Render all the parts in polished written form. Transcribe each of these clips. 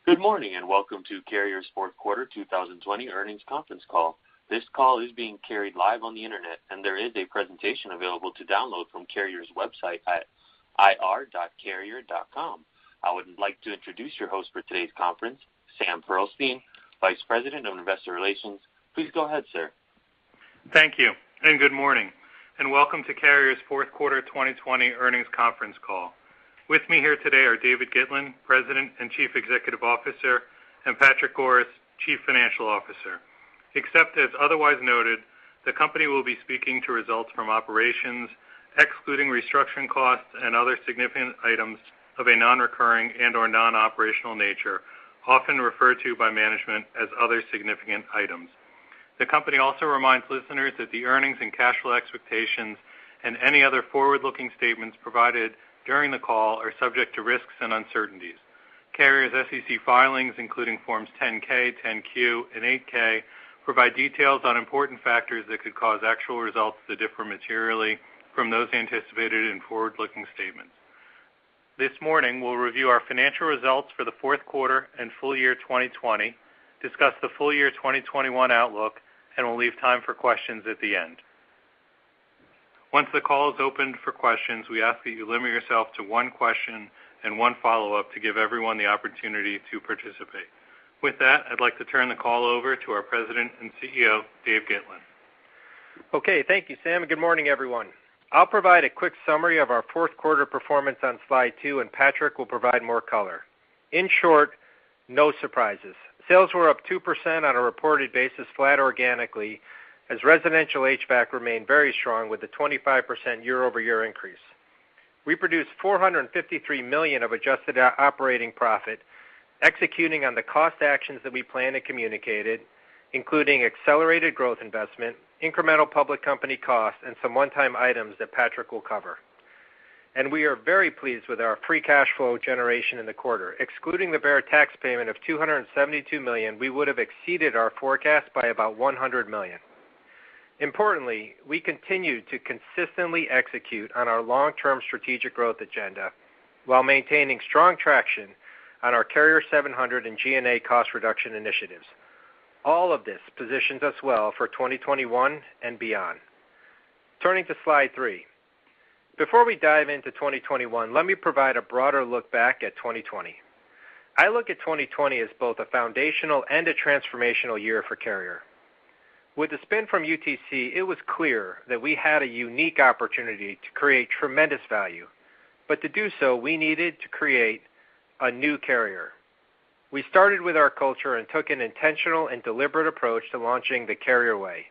Good morning and welcome to Carrier's fourth quarter 2020 earnings conference call. This call is being carried live on the internet, and there is a presentation available to download from Carrier's website at ir.carrier.com. I would like to introduce your host for today's conference, Sam Pearlstein, Vice President of Investor Relations. Please go ahead, sir. Thank you, and good morning, and welcome to Carrier's fourth quarter 2020 earnings conference call. With me here today are David Gitlin, President and Chief Executive Officer, and Patrick Goris, Chief Financial Officer. Except as otherwise noted, the company will be speaking to results from operations, excluding restructuring costs and other significant items of a non-recurring and or non-operational nature, often referred to by management as other significant items. The company also reminds listeners that the earnings and cash flow expectations and any other forward-looking statements provided during the call are subject to risks and uncertainties. Carrier's SEC filings, including Forms 10-K, 10-Q, and 8-K, provide details on important factors that could cause actual results to differ materially from those anticipated in forward-looking statements. This morning, we'll review our financial results for the fourth quarter and full year 2020, discuss the full year 2021 outlook, and we'll leave time for questions at the end. Once the call is opened for questions, we ask that you limit yourself to one question and one follow-up to give everyone the opportunity to participate. With that, I'd like to turn the call over to our President and CEO, Dave Gitlin. Okay, thank you, Sam, and good morning, everyone. I'll provide a quick summary of our fourth quarter performance on slide 2, and Patrick will provide more color. In short, no surprises. Sales were up 2% on a reported basis, flat organically, as residential HVAC remained very strong with a 25% year-over-year increase. We produced $453 million of adjusted operating profit, executing on the cost actions that we planned and communicated, including accelerated growth investment, incremental public company costs, and some one-time items that Patrick will cover. And we are very pleased with our free cash flow generation in the quarter. Excluding the Bear tax payment of $272 million, we would have exceeded our forecast by about $100 million. Importantly, we continue to consistently execute on our long-term strategic growth agenda while maintaining strong traction on our Carrier 700 and G&A cost reduction initiatives. All of this positions us well for 2021 and beyond. Turning to slide 3. Before we dive into 2021, let me provide a broader look back at 2020. I look at 2020 as both a foundational and a transformational year for Carrier. With the spin from UTC, it was clear that we had a unique opportunity to create tremendous value. But to do so, we needed to create a new Carrier. We started with our culture and took an intentional and deliberate approach to launching the Carrier Way.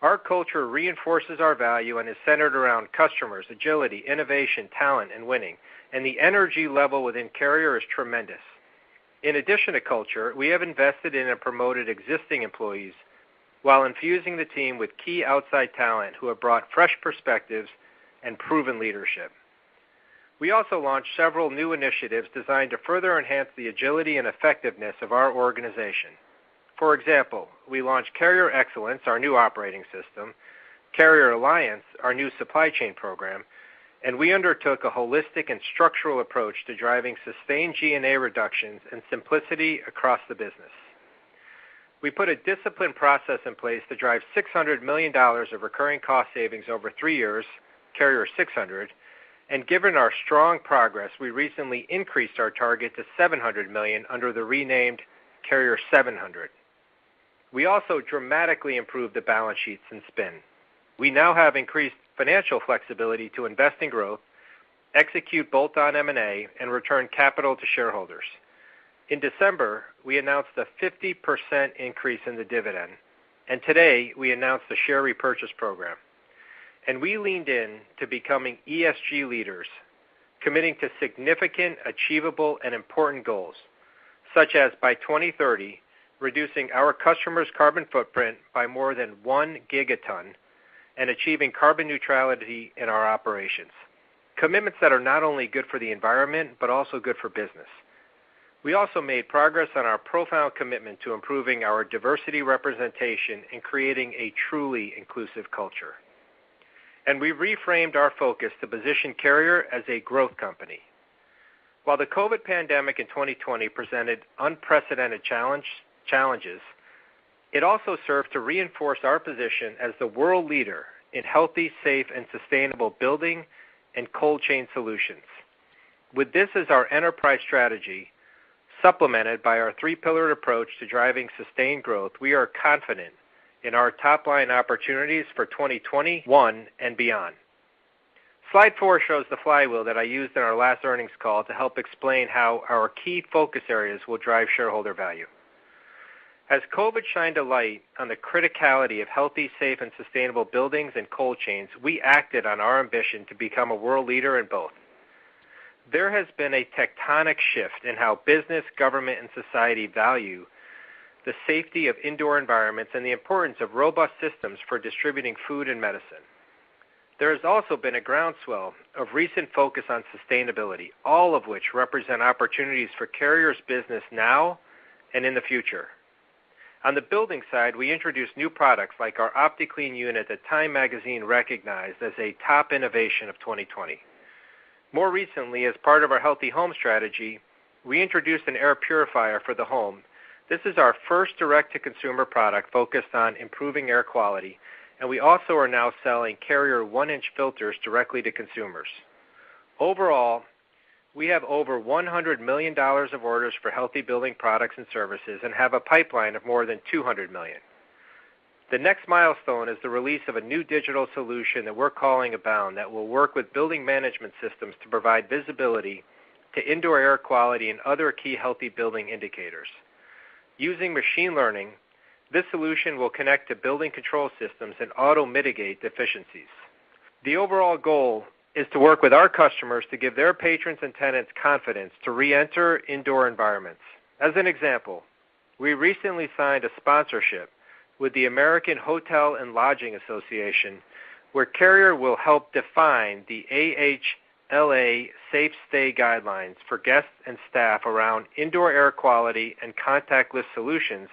Our culture reinforces our value and is centered around customers, agility, innovation, talent, and winning. And the energy level within Carrier is tremendous. In addition to culture, we have invested in and promoted existing employees while infusing the team with key outside talent who have brought fresh perspectives and proven leadership. We also launched several new initiatives designed to further enhance the agility and effectiveness of our organization. For example, we launched Carrier Excellence, our new operating system, Carrier Alliance, our new supply chain program, and we undertook a holistic and structural approach to driving sustained G&A reductions and simplicity across the business. We put a disciplined process in place to drive $600 million of recurring cost savings over 3 years, Carrier 600, and given our strong progress, we recently increased our target to $700 million under the renamed Carrier 700. We also dramatically improved the balance sheet since spin. We now have increased financial flexibility to invest in growth, execute bolt-on M&A, and return capital to shareholders. In December, we announced a 50% increase in the dividend, and today we announced a share repurchase program. And we leaned in to becoming ESG leaders, committing to significant, achievable, and important goals, such as by 2030, reducing our customers' carbon footprint by more than 1 gigaton and achieving carbon neutrality in our operations. Commitments that are not only good for the environment, but also good for business. We also made progress on our profound commitment to improving our diversity representation and creating a truly inclusive culture. And we reframed our focus to position Carrier as a growth company. While the COVID pandemic in 2020 presented unprecedented challenges, it also served to reinforce our position as the world leader in healthy, safe, and sustainable building and cold chain solutions. With this as our enterprise strategy, supplemented by our three-pillared approach to driving sustained growth, we are confident in our top-line opportunities for 2021 and beyond. Slide 4 shows the flywheel that I used in our last earnings call to help explain how our key focus areas will drive shareholder value. As COVID shined a light on the criticality of healthy, safe, and sustainable buildings and cold chains, we acted on our ambition to become a world leader in both. There has been a tectonic shift in how business, government, and society value the safety of indoor environments and the importance of robust systems for distributing food and medicine. There has also been a groundswell of recent focus on sustainability, all of which represent opportunities for Carrier's business now and in the future. On the building side, we introduced new products like our OptiClean unit that Time magazine recognized as a top innovation of 2020. More recently, as part of our healthy home strategy, we introduced an air purifier for the home. This is our first direct-to-consumer product focused on improving air quality, and we also are now selling Carrier 1-inch filters directly to consumers. Overall, we have over $100 million of orders for healthy building products and services and have a pipeline of more than $200 million. The next milestone is the release of a new digital solution that we're calling Abound that will work with building management systems to provide visibility to indoor air quality and other key healthy building indicators. Using machine learning, this solution will connect to building control systems and auto-mitigate deficiencies. The overall goal is to work with our customers to give their patrons and tenants confidence to re-enter indoor environments. As an example, we recently signed a sponsorship with the American Hotel and Lodging Association, where Carrier will help define the AHLA Safe Stay guidelines for guests and staff around indoor air quality and contactless solutions,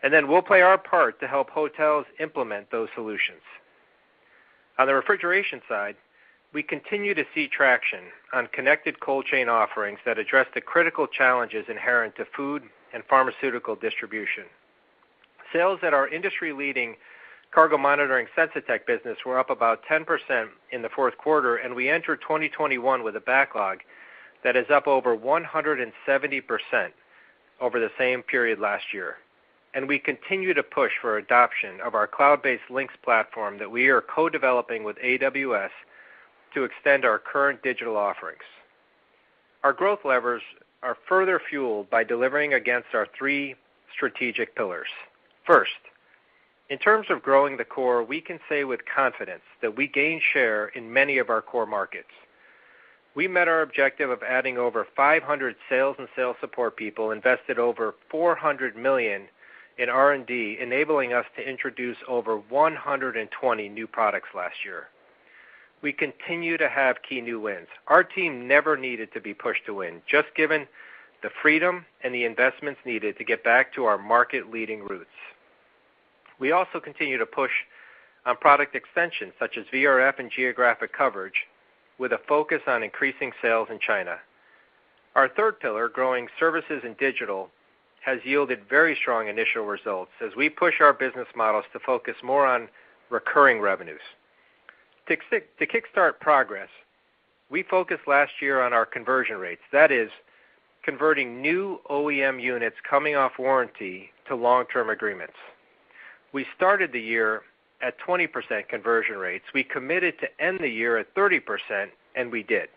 and then we'll play our part to help hotels implement those solutions. On the refrigeration side, we continue to see traction on connected cold chain offerings that address the critical challenges inherent to food and pharmaceutical distribution. Sales at our industry-leading cargo monitoring Sensitech business were up about 10% in the fourth quarter, and we entered 2021 with a backlog that is up over 170% over the same period last year. And we continue to push for adoption of our cloud-based Lynx platform that we are co-developing with AWS to extend our current digital offerings. Our growth levers are further fueled by delivering against our three strategic pillars. First, in terms of growing the core, we can say with confidence that we gain share in many of our core markets. We met our objective of adding over 500 sales and sales support people, invested over $400 million in R&D, enabling us to introduce over 120 new products last year. We continue to have key new wins. Our team never needed to be pushed to win, just given the freedom and the investments needed to get back to our market-leading roots. We also continue to push on product extensions such as VRF and geographic coverage, with a focus on increasing sales in China. Our third pillar, growing services and digital, has yielded very strong initial results as we push our business models to focus more on recurring revenues. To kickstart progress, we focused last year on our conversion rates, that is, converting new OEM units coming off warranty to long-term agreements. We started the year at 20% conversion rates. We committed to end the year at 30%, and we did.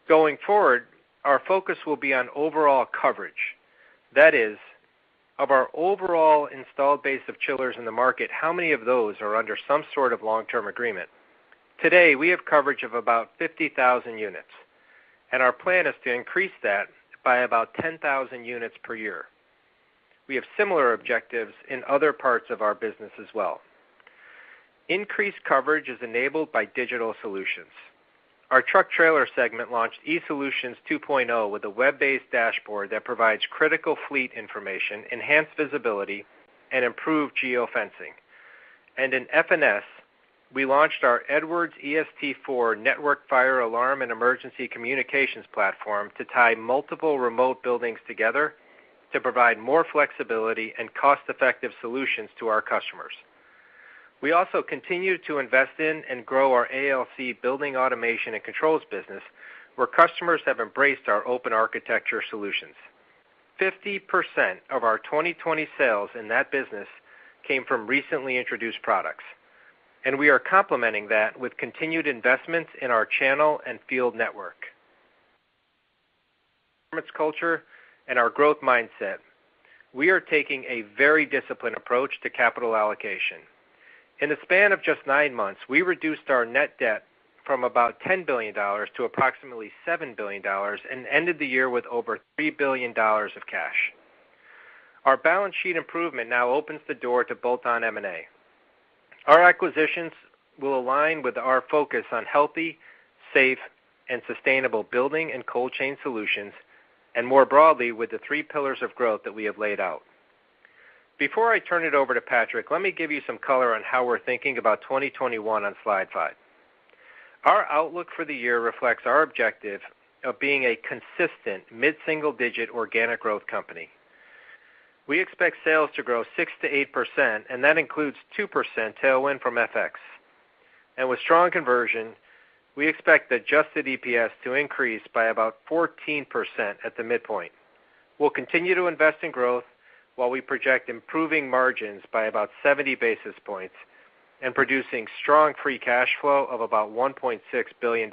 Going forward, our focus will be on overall coverage. That is, of our overall installed base of chillers in the market, how many of those are under some sort of long-term agreement? Today, we have coverage of about 50,000 units, and our plan is to increase that by about 10,000 units per year. We have similar objectives in other parts of our business as well. Increased coverage is enabled by digital solutions. Our truck trailer segment launched eSolutions 2.0 with a web-based dashboard that provides critical fleet information, enhanced visibility, and improved geofencing. And in F&S, we launched our Edwards EST4 network fire alarm and emergency communications platform to tie multiple remote buildings together to provide more flexibility and cost-effective solutions to our customers. We also continue to invest in and grow our ALC building automation and controls business, where customers have embraced our open architecture solutions. 50% of our 2020 sales in that business came from recently introduced products, and we are complementing that with continued investments in our channel and field network. Performance culture and our growth mindset, we are taking a very disciplined approach to capital allocation. In the span of just 9 months, we reduced our net debt from about $10 billion to approximately $7 billion and ended the year with over $3 billion of cash. Our balance sheet improvement now opens the door to bolt-on M&A. Our acquisitions will align with our focus on healthy, safe, and sustainable building and cold chain solutions, and more broadly with the 3 pillars of growth that we have laid out. Before I turn it over to Patrick, let me give you some color on how we're thinking about 2021 on slide 5. Our outlook for the year reflects our objective of being a consistent mid-single-digit organic growth company. We expect sales to grow 6 to 8%, and that includes 2% tailwind from FX. And with strong conversion, we expect adjusted EPS to increase by about 14% at the midpoint. We'll continue to invest in growth while we project improving margins by about 70 basis points and producing strong free cash flow of about $1.6 billion.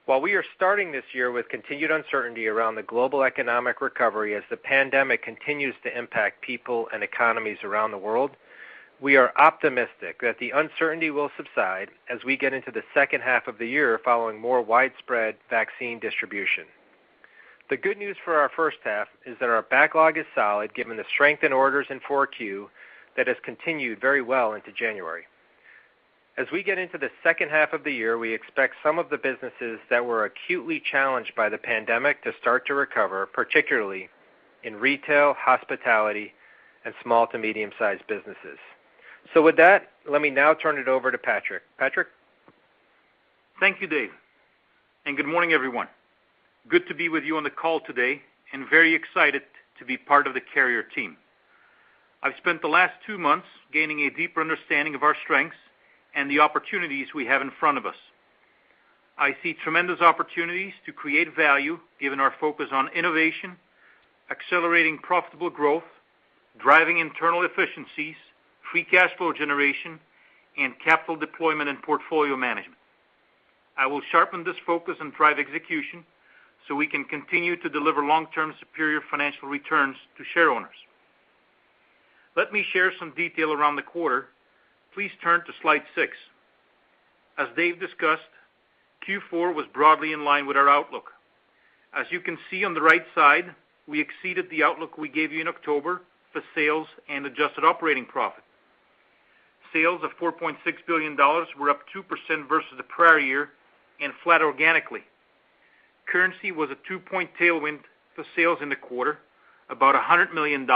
While we are starting this year with continued uncertainty around the global economic recovery as the pandemic continues to impact people and economies around the world, we are optimistic that the uncertainty will subside as we get into the second half of the year following more widespread vaccine distribution. The good news for our first half is that our backlog is solid given the strength in orders in 4Q that has continued very well into January. As we get into the second half of the year, we expect some of the businesses that were acutely challenged by the pandemic to start to recover, particularly in retail, hospitality, and small to medium-sized businesses. So with that, let me now turn it over to Patrick. Patrick? Thank you, Dave, and good morning, everyone. Good to be with you on the call today and very excited to be part of the Carrier team. I've spent the last 2 months gaining a deeper understanding of our strengths and the opportunities we have in front of us. I see tremendous opportunities to create value given our focus on innovation, accelerating profitable growth, driving internal efficiencies, free cash flow generation, and capital deployment and portfolio management. I will sharpen this focus and drive execution so we can continue to deliver long-term superior financial returns to share owners. Let me share some detail around the quarter. Please turn to slide 6. As Dave discussed, Q4 was broadly in line with our outlook. As you can see on the right side, we exceeded the outlook we gave you in October for sales and adjusted operating profit. Sales of $4.6 billion were up 2% versus the prior year and flat organically. Currency was a 2-point tailwind for sales in the quarter, about $100 million,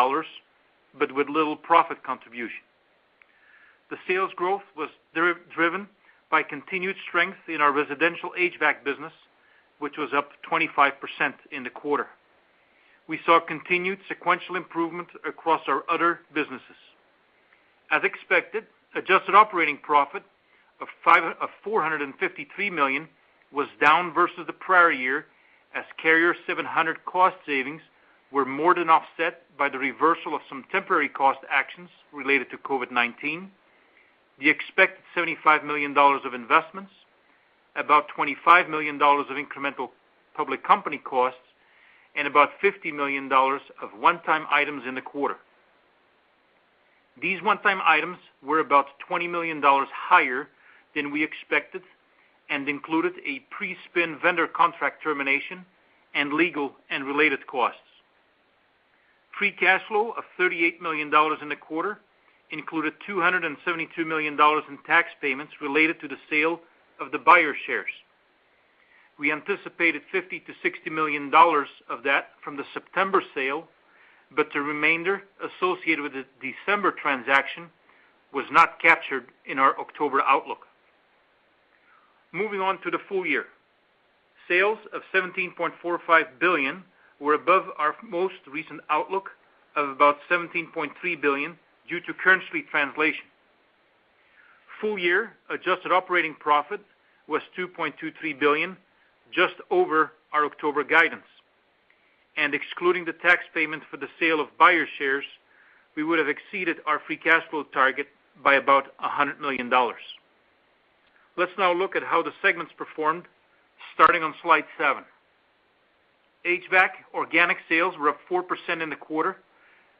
but with little profit contribution. The sales growth was driven by continued strength in our residential HVAC business, which was up 25% in the quarter. We saw continued sequential improvement across our other businesses. As expected, adjusted operating profit of $453 million was down versus the prior year as Carrier 700 cost savings were more than offset by the reversal of some temporary cost actions related to COVID-19, the expected $75 million of investments, about $25 million of incremental public company costs, and about $50 million of one-time items in the quarter. These one-time items were about $20 million higher than we expected and included a pre-spin vendor contract termination and legal and related costs. Free cash flow of $38 million in the quarter included $272 million in tax payments related to the sale of the Bayer shares. We anticipated $50 to $60 million of that from the September sale, but the remainder associated with the December transaction was not captured in our October outlook. Moving on to the full year. Sales of $17.45 billion were above our most recent outlook of about $17.3 billion due to currency translation. Full year adjusted operating profit was $2.23 billion, just over our October guidance. And excluding the tax payment for the sale of Bayer shares, we would have exceeded our free cash flow target by about $100 million. Let's now look at how the segments performed, starting on slide 7. HVAC organic sales were up 4% in the quarter,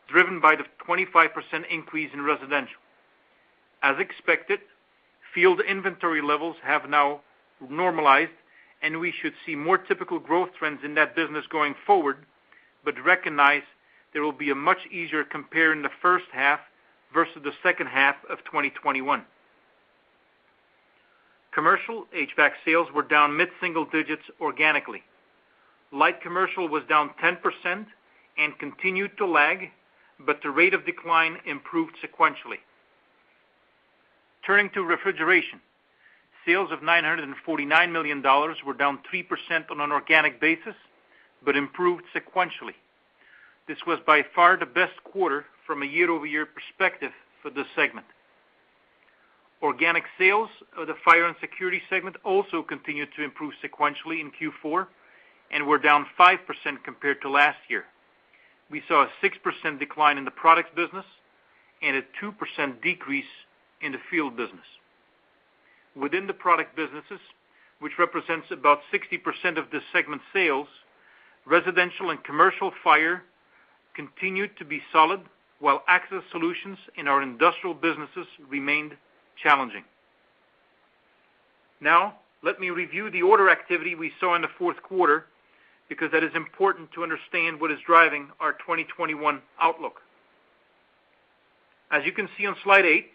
driven by the 25% increase in residential. As expected, field inventory levels have now normalized, and we should see more typical growth trends in that business going forward, but recognize there will be a much easier compare in the first half versus the second half of 2021. Commercial HVAC sales were down mid-single digits organically. Light commercial was down 10% and continued to lag, but the rate of decline improved sequentially. Turning to refrigeration, sales of $949 million were down 3% on an organic basis, but improved sequentially. This was by far the best quarter from a year-over-year perspective for this segment. Organic sales of the fire and security segment also continued to improve sequentially in Q4 and were down 5% compared to last year. We saw a 6% decline in the products business and a 2% decrease in the field business. Within the product businesses, which represents about 60% of this segment's sales, residential and commercial fire continued to be solid, while access solutions in our industrial businesses remained challenging. Now, let me review the order activity we saw in the fourth quarter, because that is important to understand what is driving our 2021 outlook. As you can see on slide 8,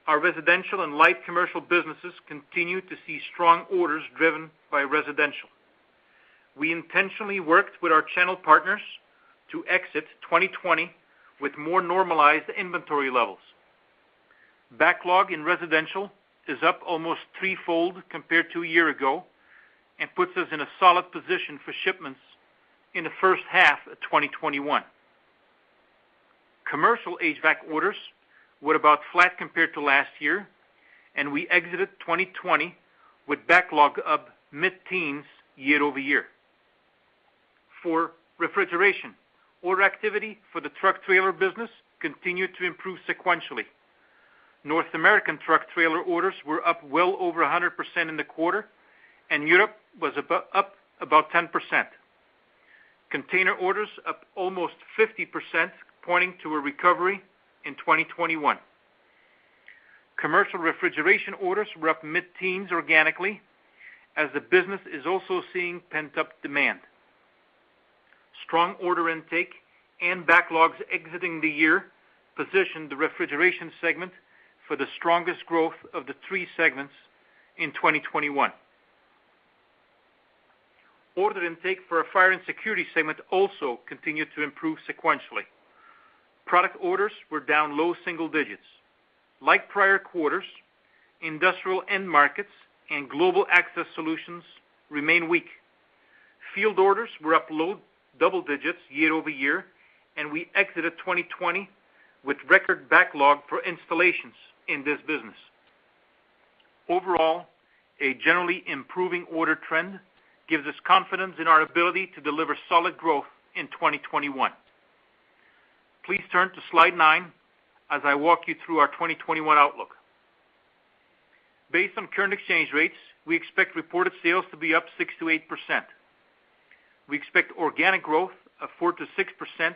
our residential and light commercial businesses continue to see strong orders driven by residential. We intentionally worked with our channel partners to exit 2020 with more normalized inventory levels. Backlog in residential is up almost threefold compared to a year ago and puts us in a solid position for shipments in the first half of 2021. Commercial HVAC orders were about flat compared to last year, and we exited 2020 with backlog up mid-teens year over year. For refrigeration, order activity for the truck trailer business continued to improve sequentially. North American truck trailer orders were up well over 100% in the quarter, and Europe was up about 10%. Container orders up almost 50%, pointing to a recovery in 2021. Commercial refrigeration orders were up mid-teens organically, as the business is also seeing pent-up demand. Strong order intake and backlogs exiting the year positioned the refrigeration segment for the strongest growth of the three segments in 2021. Order intake for our fire and security segment also continued to improve sequentially. Product orders were down low single digits. Like prior quarters, industrial end markets and global access solutions remain weak. Field orders were up low double digits year over year, and we exited 2020 with record backlog for installations in this business. Overall, a generally improving order trend gives us confidence in our ability to deliver solid growth in 2021. Please turn to slide 9 as I walk you through our 2021 outlook. Based on current exchange rates, we expect reported sales to be up 6 to 8%. We expect organic growth of 4 to 6%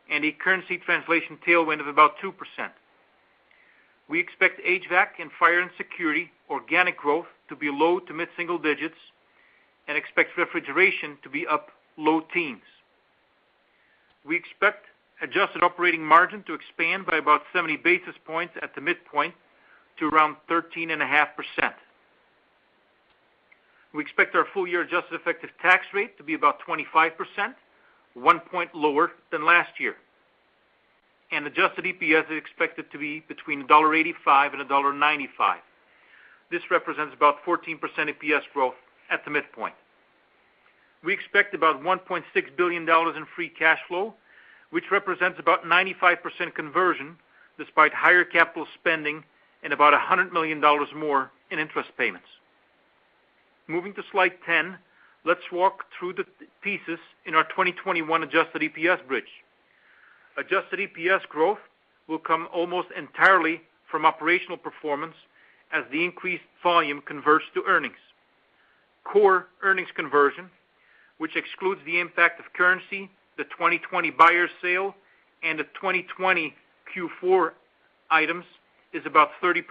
and a currency translation tailwind of about 2%. We expect HVAC and fire and security organic growth to be low to mid-single digits and expect refrigeration to be up low teens. We expect adjusted operating margin to expand by about 70 basis points at the midpoint to around 13.5%. We expect our full-year adjusted effective tax rate to be about 25%, 1 point lower than last year. and adjusted EPS is expected to be between $1.85 and $1.95. This represents about 14% EPS growth at the midpoint. We expect about $1.6 billion in free cash flow, which represents about 95% conversion despite higher capital spending and about $100 million more in interest payments. Moving to slide 10, let's walk through the pieces in our 2021 adjusted EPS bridge. Adjusted EPS growth will come almost entirely from operational performance as the increased volume converts to earnings. Core earnings conversion, which excludes the impact of currency, the 2020 Bayer sale, and the 2020 Q4 items, is about 30%.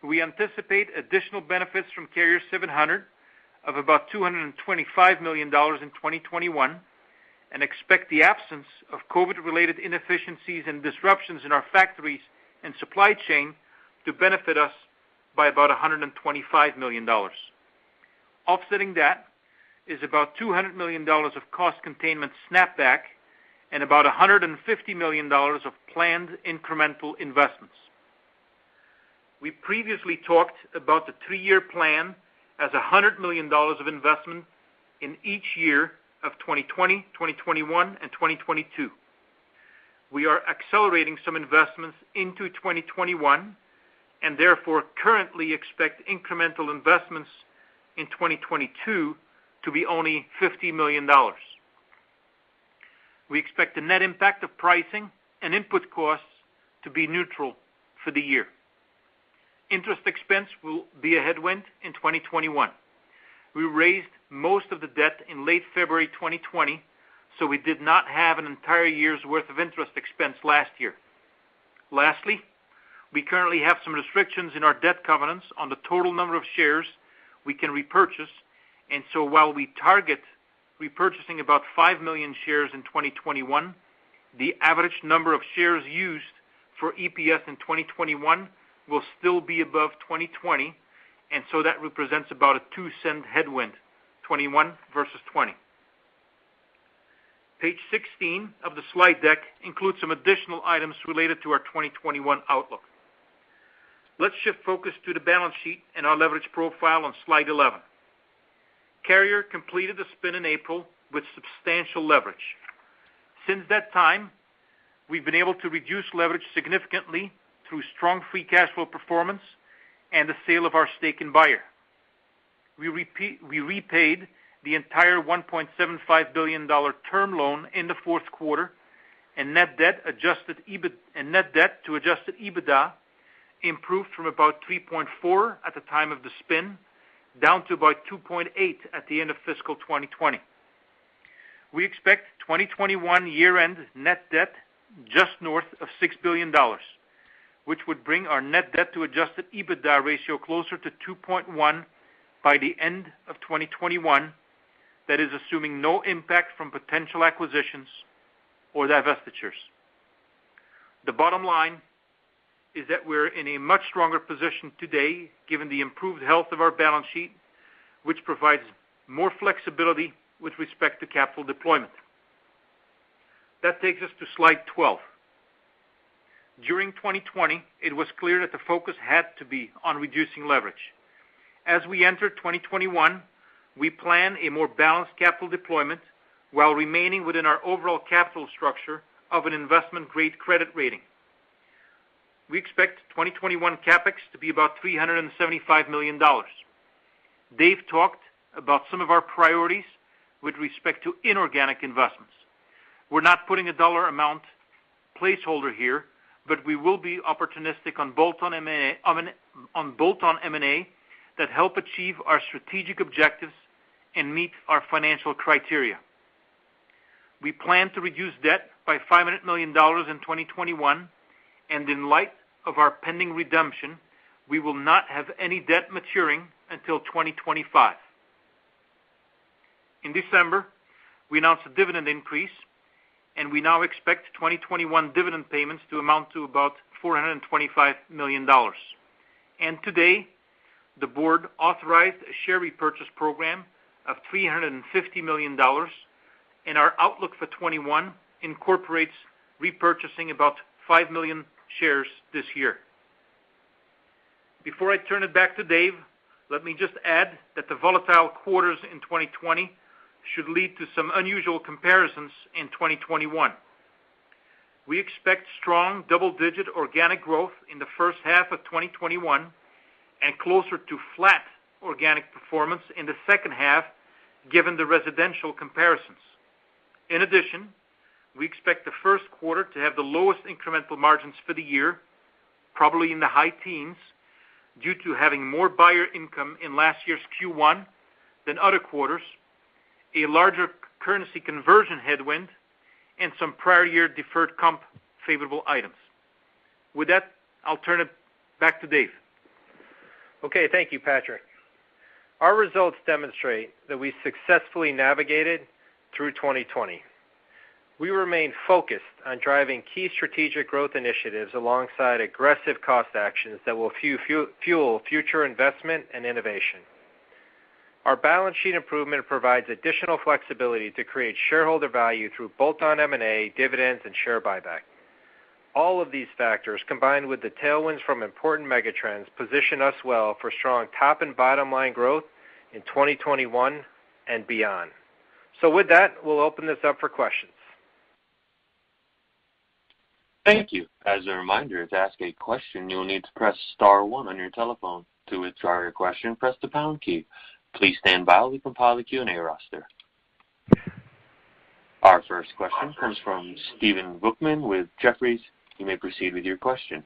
We anticipate additional benefits from Carrier 700 of about $225 million in 2021 and expect the absence of COVID-related inefficiencies and disruptions in our factories and supply chain to benefit us by about $125 million. Offsetting that is about $200 million of cost containment snapback and about $150 million of planned incremental investments. We previously talked about the 3-year plan as $100 million of investment in each year of 2020, 2021, and 2022. We are accelerating some investments into 2021 and therefore currently expect incremental investments in 2022 to be only $50 million. We expect the net impact of pricing and input costs to be neutral for the year. Interest expense will be a headwind in 2021. We raised most of the debt in late February 2020, so we did not have an entire year's worth of interest expense last year. Lastly, we currently have some restrictions in our debt covenants on the total number of shares we can repurchase, and so while we target repurchasing about 5 million shares in 2021, the average number of shares used for EPS in 2021 will still be above 2020, and so that represents about a 2-cent headwind, 21 versus 20. Page 16 of the slide deck includes some additional items related to our 2021 outlook. Let's shift focus to the balance sheet and our leverage profile on slide 11. Carrier completed the spin in April with substantial leverage. Since that time, we've been able to reduce leverage significantly through strong free cash flow performance and the sale of our stake in Bayer. We repaid the entire $1.75 billion term loan in the fourth quarter, and net debt to adjusted EBITDA improved from about 3.4 at the time of the spin down to about 2.8 at the end of fiscal 2020. We expect 2021 year-end net debt just north of $6 billion, which would bring our net debt to adjusted EBITDA ratio closer to 2.1 by the end of 2021. That is assuming no impact from potential acquisitions or divestitures. The bottom line is that we're in a much stronger position today given the improved health of our balance sheet, which provides more flexibility with respect to capital deployment. That takes us to slide 12. During 2020, it was clear that the focus had to be on reducing leverage. As we enter 2021, we plan a more balanced capital deployment while remaining within our overall capital structure of an investment-grade credit rating. We expect 2021 CapEx to be about $375 million. Dave talked about some of our priorities with respect to inorganic investments. We're not putting a dollar amount placeholder here, but we will be opportunistic on bolt-on M&A that help achieve our strategic objectives and meet our financial criteria. We plan to reduce debt by $500 million in 2021, and in light of our pending redemption, we will not have any debt maturing until 2025. In December, we announced a dividend increase, and we now expect 2021 dividend payments to amount to about $425 million. And today, the board authorized a share repurchase program of $350 million, and our outlook for 21 incorporates repurchasing about 5 million shares this year. Before I turn it back to Dave, let me just add that the volatile quarters in 2020 should lead to some unusual comparisons in 2021. We expect strong double-digit organic growth in the first half of 2021 and closer to flat organic performance in the second half, given the residential comparisons. In addition, we expect the first quarter to have the lowest incremental margins for the year, probably in the high teens, due to having more buyer income in last year's Q1 than other quarters, a larger currency conversion headwind, and some prior year deferred comp favorable items. With that, I'll turn it back to Dave. Okay, thank you, Patrick. Our results demonstrate that we successfully navigated through 2020. We remain focused on driving key strategic growth initiatives alongside aggressive cost actions that will fuel future investment and innovation. Our balance sheet improvement provides additional flexibility to create shareholder value through bolt-on M&A, dividends, and share buyback. All of these factors, combined with the tailwinds from important megatrends, position us well for strong top and bottom line growth in 2021 and beyond. So with that, we'll open this up for questions. Thank you. As a reminder, to ask a question, you'll need to press star one on your telephone. To withdraw your question, press the pound key. Please stand by while we compile the Q&A roster. Our first question comes from Stephen Volkmann with Jefferies. You may proceed with your question.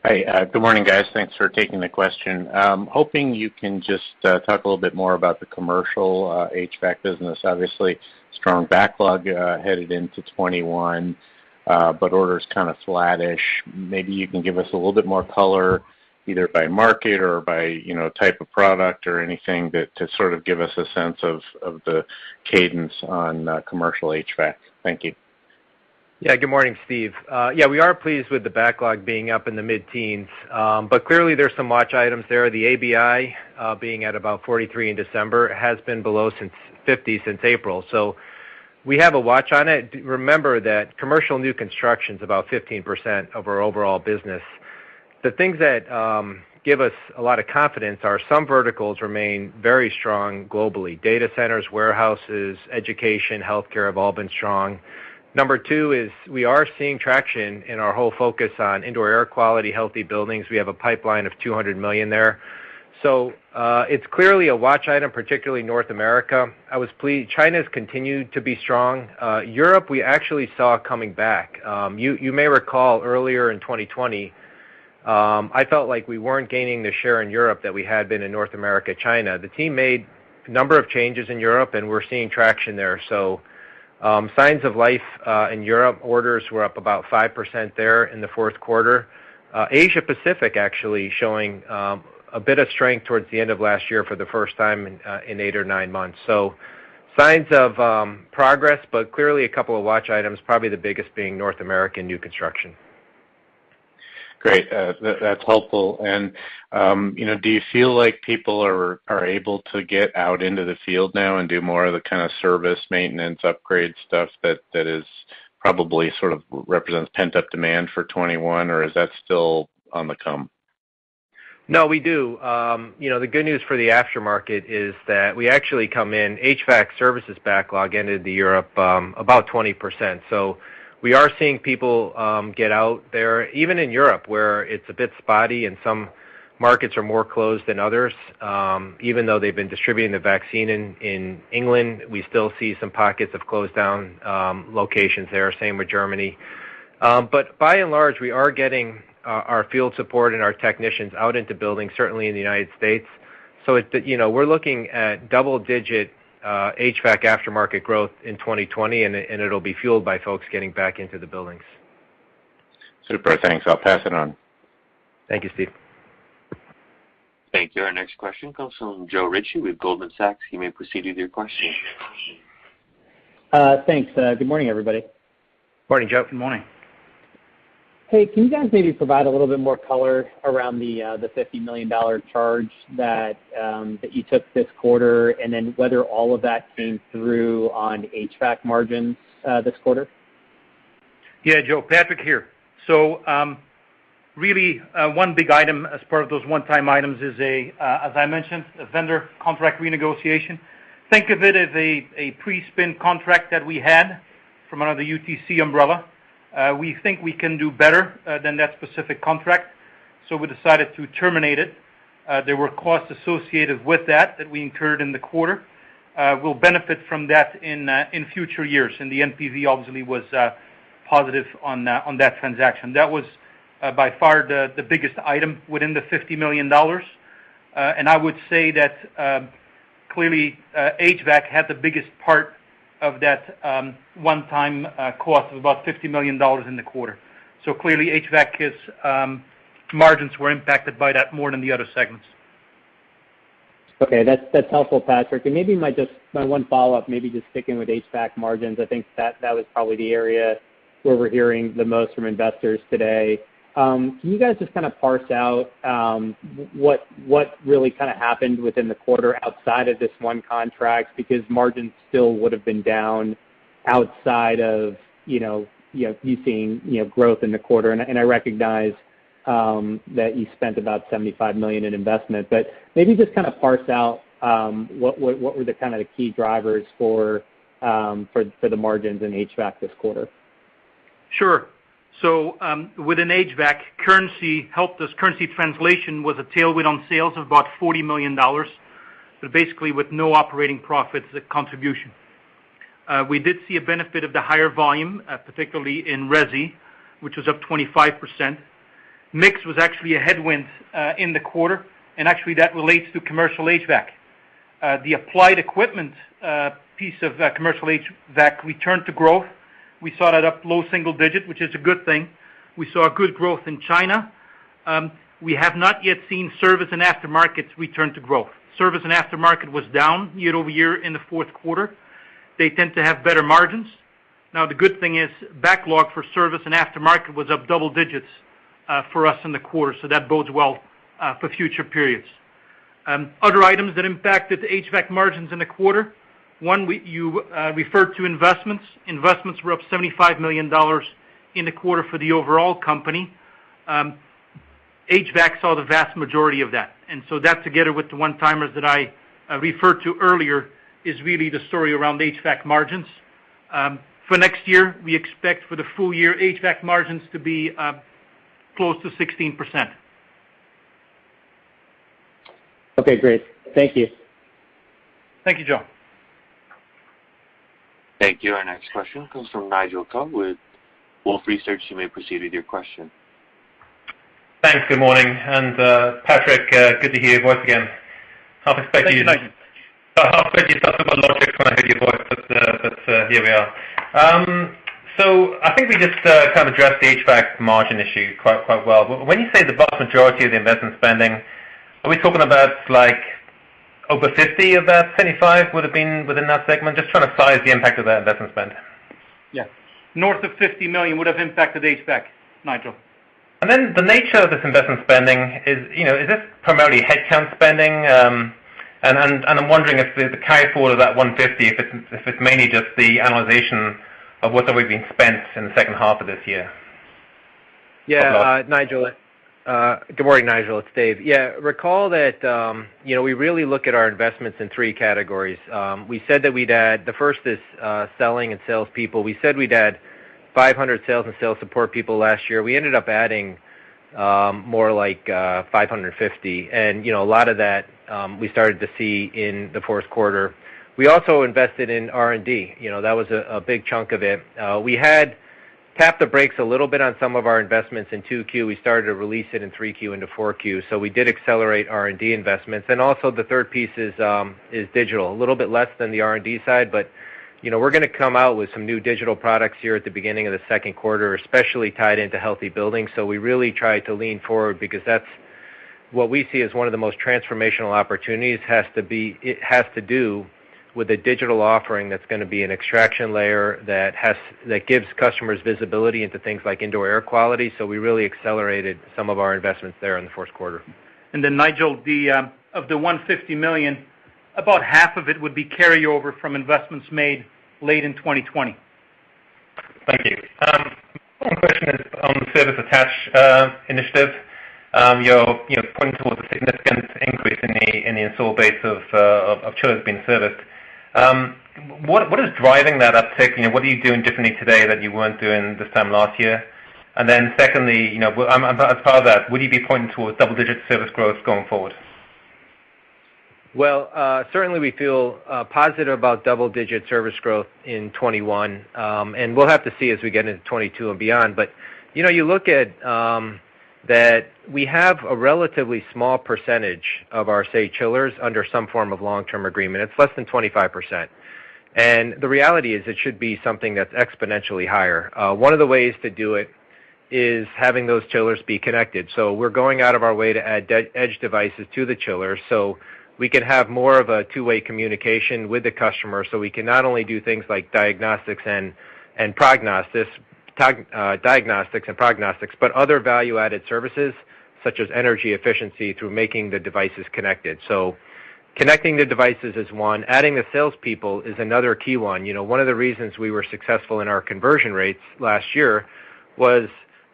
Hi, good morning, guys. Thanks for taking the question. Hoping you can just talk a little bit more about the commercial HVAC business. Obviously, strong backlog headed into 21, but orders kind of flattish. Maybe you can give us a little bit more color, either by market or by type of product or anything to sort of give us a sense of the cadence on commercial HVAC. Thank you. Yeah, good morning, Steve. We are pleased with the backlog being up in the mid-teens, but clearly there's some watch items there. The ABI being at about 43 in December has been below 50 since April. So we have a watch on it. Remember that commercial new construction is about 15% of our overall business. The things that give us a lot of confidence are some verticals remain very strong globally. Data centers, warehouses, education, healthcare have all been strong. Number two is we are seeing traction in our whole focus on indoor air quality, healthy buildings. We have a pipeline of $200 million there. So it's clearly a watch item, particularly North America. I was pleased. China's continued to be strong. Europe, we actually saw coming back. You may recall earlier in 2020, I felt like we weren't gaining the share in Europe that we had been in North America, China. The team made a number of changes in Europe, and we're seeing traction there. So signs of life in Europe. Orders were up about 5% there in the fourth quarter. Asia Pacific actually showing a bit of strength towards the end of last year for the first time in 8 or 9 months. So signs of progress, but clearly a couple of watch items, probably the biggest being North American new construction. Great. That's helpful. And, do you feel like people are able to get out into the field now and do more of the kind of service, maintenance, upgrade stuff that is probably sort of represents pent-up demand for 21, or is that still on the come? No, we do. The good news for the aftermarket is that we actually come in, HVAC services backlog ended the year up about 20%. So we are seeing people get out there, even in Europe, where it's a bit spotty and some markets are more closed than others. Even though they've been distributing the vaccine in England, we still see some pockets of closed down locations there, same with Germany. But by and large, we are getting our field support and our technicians out into buildings, certainly in the United States. So, we're looking at double-digit HVAC aftermarket growth in 2020, and it'll be fueled by folks getting back into the buildings. Super, thanks. I'll pass it on. Thank you, Steve. Thank you. Our next question comes from Joe Ritchie with Goldman Sachs. You may proceed with your question. Thanks. Good morning, everybody. Morning, Joe. Good morning. Hey, can you guys maybe provide a little bit more color around the $50 million charge that you took this quarter, and then whether all of that came through on HVAC margins this quarter? Yeah, Joe, Patrick here. So really one big item as part of those one-time items is as I mentioned, a vendor contract renegotiation. Think of it as a pre-spin contract that we had from under the UTC umbrella. We think we can do better than that specific contract, so we decided to terminate it. There were costs associated with that we incurred in the quarter. We'll benefit from that in future years, and the NPV obviously was positive on that transaction. That was by far the biggest item within the $50 million, and I would say that clearly HVAC had the biggest part of that one-time cost of about $50 million in the quarter. So clearly HVAC's margins were impacted by that more than the other segments. Okay, that's helpful, Patrick. And maybe my one follow-up, maybe just sticking with HVAC margins. I think that was probably the area where we're hearing the most from investors today. Can you guys just kind of parse out what really kind of happened within the quarter outside of this one contract? Because margins still would have been down outside of you seeing growth in the quarter. And I recognize that you spent about $75 million in investment, but maybe just kind of parse out what were the kind of the key drivers for the margins in HVAC this quarter. Sure. So within HVAC, currency helped us. Currency translation was a tailwind on sales of about $40 million, but basically with no operating profits contribution. We did see a benefit of the higher volume, particularly in resi, which was up 25%. Mix was actually a headwind in the quarter, and actually that relates to commercial HVAC. The applied equipment piece of commercial HVAC returned to growth. We saw that up low single digit, which is a good thing. We saw good growth in China. We have not yet seen service and aftermarket return to growth. Service and aftermarket was down year over year in the fourth quarter. They tend to have better margins. Now, the good thing is backlog for service and aftermarket was up double digits for us in the quarter, so that bodes well for future periods. Other items that impacted HVAC margins in the quarter, one, you referred to investments. Investments were up $75 million in the quarter for the overall company. HVAC saw the vast majority of that. And so that, together with the one-timers that I referred to earlier, is really the story around HVAC margins. For next year, we expect for the full year HVAC margins to be close to 16%. Okay, great. Thank you. Thank you, Joe. Thank you. Our next question comes from Nigel Coe with Wolfe Research. You may proceed with your question. Thanks. Good morning. And Patrick, good to hear your voice again. Half expect you to talk about logic when I heard your voice, but here we are. So I think we just kind of addressed the HVAC margin issue quite well. But when you say the vast majority of the investment spending, are we talking about like over 50 of that 75 would have been within that segment? Just trying to size the impact of that investment spend. Yeah. North of 50 million would have impacted HVAC, Nigel. And then the nature of this investment spending is this primarily headcount spending? And I'm wondering if the carry forward of that 150, if it's mainly just the analyzation of what's already been spent in the second half of this year. Yeah, Nigel. Good morning, Nigel. It's Dave. Yeah, recall that we really look at our investments in three categories. We said that we'd add, the first is selling and salespeople. We said we'd add 500 sales and sales support people last year. We ended up adding more like 550, and a lot of that we started to see in the fourth quarter. We also invested in R&D. That was a big chunk of it. We had tapped the brakes a little bit on some of our investments in 2Q. We started to release it in 3Q into 4Q. So we did accelerate R&D investments. And also the third piece is digital, a little bit less than the R&D side, but we're going to come out with some new digital products here at the beginning of the second quarter, especially tied into healthy buildings. So we really try to lean forward because that's what we see as one of the most transformational opportunities. It has to do with a digital offering that's going to be an extraction layer that gives customers visibility into things like indoor air quality. So we really accelerated some of our investments there in the fourth quarter. And then, Nigel, of the $150 million, about half of it would be carryover from investments made late in 2020. Thank you. question is on the service attach initiative. You're pointing towards a significant increase in the install base of chillers being serviced. What is driving that uptick? What are you doing differently today that you weren't doing this time last year? And then secondly, as part of that, would you be pointing towards double-digit service growth going forward? Well, certainly we feel positive about double-digit service growth in 21, and we'll have to see as we get into 22 and beyond. But, you look at that we have a relatively small percentage of our, say, chillers under some form of long-term agreement. It's less than 25%. And the reality is it should be something that's exponentially higher. One of the ways to do it is having those chillers be connected. So we're going out of our way to add edge devices to the chillers so we can have more of a two-way communication with the customer, so we can not only do things like diagnostics and prognostics, but other value-added services such as energy efficiency through making the devices connected. So connecting the devices is one. Adding the salespeople is another key one. One of the reasons we were successful in our conversion rates last year was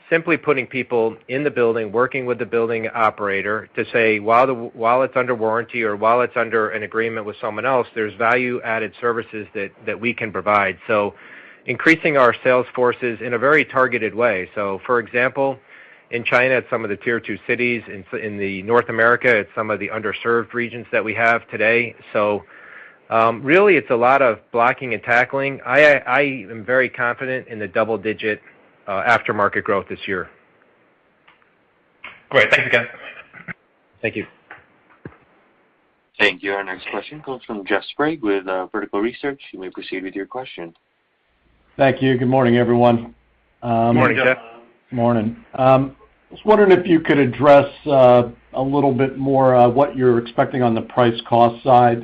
simply putting people in the building, working with the building operator to say, while it's under warranty or while it's under an agreement with someone else, there's value-added services that we can provide. So increasing our sales forces in a very targeted way. So, for example, in China, it's some of the Tier 2 cities. In the North America, it's some of the underserved regions that we have today. So really, it's a lot of blocking and tackling. I am very confident in the double-digit aftermarket growth this year. Great. Thanks again. Thank you. Thank you. Our next question comes from Jeff Sprague with Vertical Research. You may proceed with your question. Thank you. Good morning, everyone. Good morning, Jeff. Morning. I was wondering if you could address a little bit more what you're expecting on the price-cost side.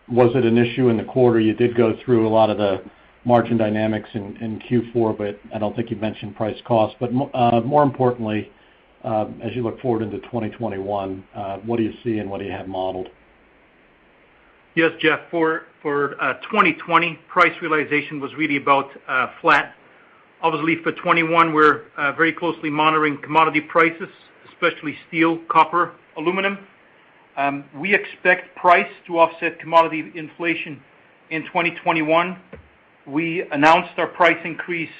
Was it an issue in the quarter? You did go through a lot of the margin dynamics in Q4, but I don't think you mentioned price-cost. But more importantly, as you look forward into 2021, what do you see and what do you have modeled? Yes, Jeff. For 2020, price realization was really about flat. Obviously, for 21, we're very closely monitoring commodity prices, especially steel, copper, aluminum. We expect price to offset commodity inflation in 2021. We announced our price increase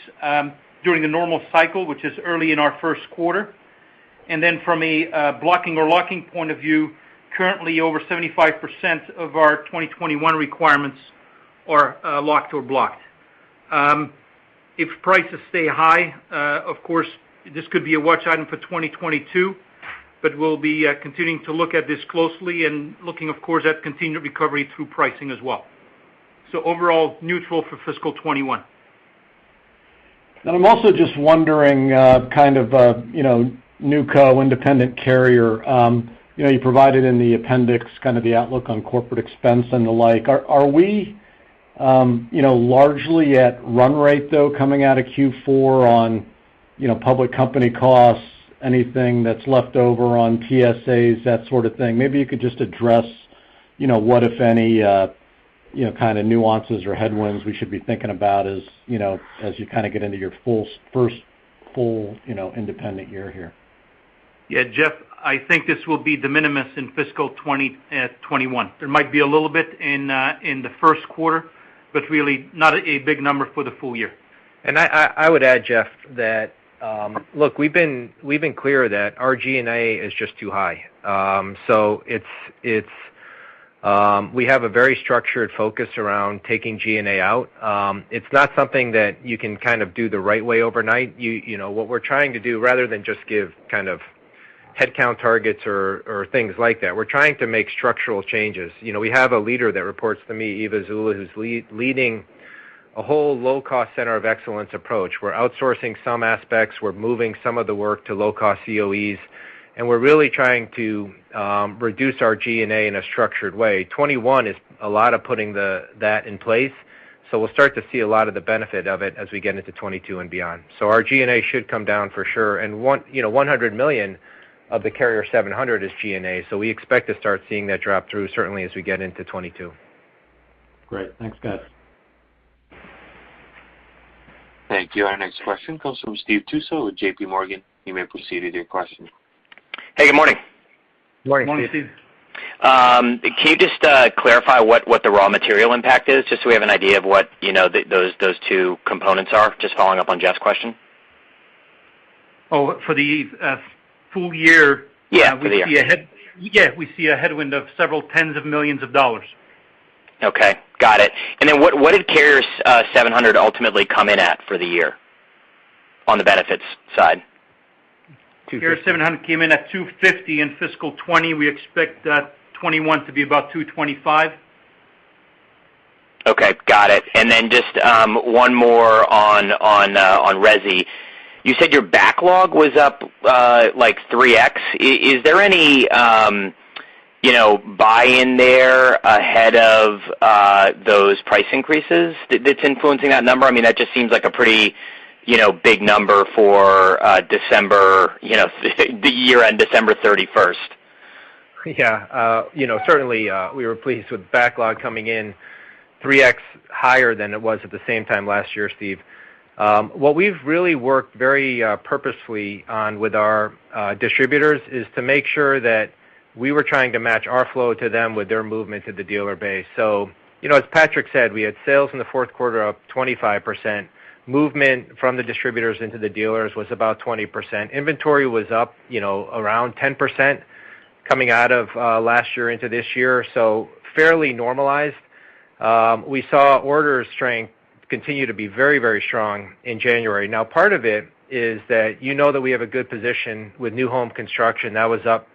during the normal cycle, which is early in our first quarter. And then from a blocking or locking point of view, currently over 75% of our 2021 requirements are locked or blocked. If prices stay high, of course, this could be a watch item for 2022, but we'll be continuing to look at this closely and looking, of course, at continued recovery through pricing as well. So overall, neutral for fiscal 21. And I'm also just wondering, NewCo, independent carrier, you provided in the appendix kind of the outlook on corporate expense and the like. Are we, largely at run rate, though, coming out of Q4 on, public company costs, anything that's left over on TSAs, that sort of thing? Maybe you could just address, what, if any, kind of nuances or headwinds we should be thinking about as you kind of get into your first full, independent year here. Yeah, Jeff, I think this will be de minimis in fiscal 2021. There might be a little bit in the first quarter, but really not a big number for the full year. And I would add, Jeff, that look, we've been clear that our G&A is just too high. So we have a very structured focus around taking G&A out. It's not something that you can kind of do the right way overnight. What we're trying to do, rather than just give kind of headcount targets or things like that, we're trying to make structural changes. We have a leader that reports to me, Eva Zula, who's leading a whole low-cost center of excellence approach. We're outsourcing some aspects. We're moving some of the work to low-cost COEs. And we're really trying to reduce our G&A in a structured way. 21 is a lot of putting that in place. So we'll start to see a lot of the benefit of it as we get into 22 and beyond. So our G&A should come down for sure. And $100 million of the Carrier 700 is G&A. So we expect to start seeing that drop through certainly as we get into 22. Great. Thanks, guys. Thank you. Our next question comes from Steve Tusa with J.P. Morgan. You may proceed with your question. Hey, good morning. Morning, Steve. Can you just clarify what the raw material impact is, just so we have an idea of what those two components are? Just following up on Jeff's question. Oh, for the full year. Yeah, for the year. We see a headwind of several tens of millions of dollars. Okay, got it. And then what did Carrier 700 ultimately come in at for the year on the benefits side? Carrier 700 came in at 250 in fiscal 20. We expect 21 to be about 225. Okay, got it. And then just one more on Resi. You said your backlog was up like 3x. Is there any buy-in there ahead of those price increases that's influencing that number? I mean, that just seems like a pretty big number for December, the year-end December 31st. Yeah, certainly we were pleased with backlog coming in 3x higher than it was at the same time last year, Steve. What we've really worked very purposefully on with our distributors is to make sure that we were trying to match our flow to them with their movement to the dealer base. So, as Patrick said, we had sales in the fourth quarter up 25%. Movement from the distributors into the dealers was about 20%. Inventory was up, around 10% coming out of last year into this year, so fairly normalized. We saw order strength continue to be very, very strong in January. Now, part of it is that that we have a good position with new home construction. That was up